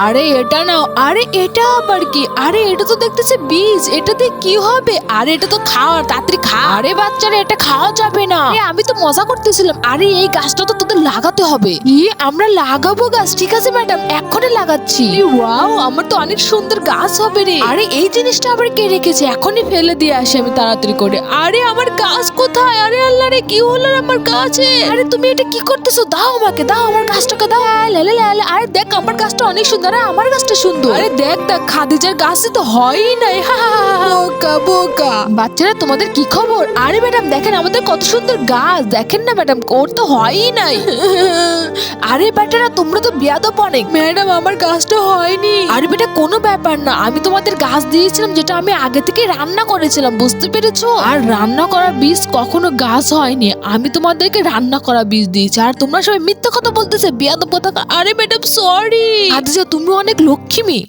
আরে এটা নাও। আরে এটা আবার কি? আরে এটা তো দেখতেছি বীজ, এটাতে কি হবে? আরে এটা তো খাওয়ার, তাড়াতাড়ি খা। আরে বাচ্চারা এটা খাওয়া যাবে না। আমি তো মজা করতেছিলাম। আরে এই গাছটা তো তোদের লাগাতে হবে। আমরা লাগাবো গাছ? ঠিক আছে ম্যাডাম, এক্ষুনি লাগাচ্ছি। ওয়াও, আমার তো অনেক সুন্দর গাছ হবে রে। আরে এই জিনিসটা আবার কে রেখেছে? এখনই ফেলে দিয়ে আসি আমি তাড়াতাড়ি করে। আরে আমার গাছ কোথায়? আরে আল্লাহ রে, কি হলো রে আমার গাছে? আরে তুমি এটা কি করতেছো? দাও আমাকে, দাও আমার গাছটাকে দাও। আরে দেখ আমার গাছটা অনেক সুন্দর। আরে আমার গাছটা সুন্দর। আরে দেখ দেখ, খাদিজার গাছে তো হয়ই নাই। বোকা বোকা বাচ্চারা, তোমাদের কি খবর? আরে ম্যাডাম দেখেন আমাদের কত সুন্দর গাছ, দেখেন না ম্যাডাম, ওর তো হয়ই নাই। আরে বেটারা, তোমরা তো বেয়াদব অনেক। ম্যাডাম আমার গাছটা হয়নি। আরে বেটা, কোনো ব্যাপার না, আমি তোমাদের গাছ দিয়েছিলাম যেটা আমি আগে থেকে রান্না করেছিলাম, বুঝতে পেরেছো? আর রান্না করা বীজ কখনো গাছ হয়নি, আমি তোমাদেরকে রান্না করা বীজ দিয়েছি। আর তোমরা সবাই মিথ্যা কথা বলতেছে, বেয়াদব কথা। আরে ম্যাডাম সরি। আচ্ছা, তুমি অনেক লক্ষ্মী মেয়ে।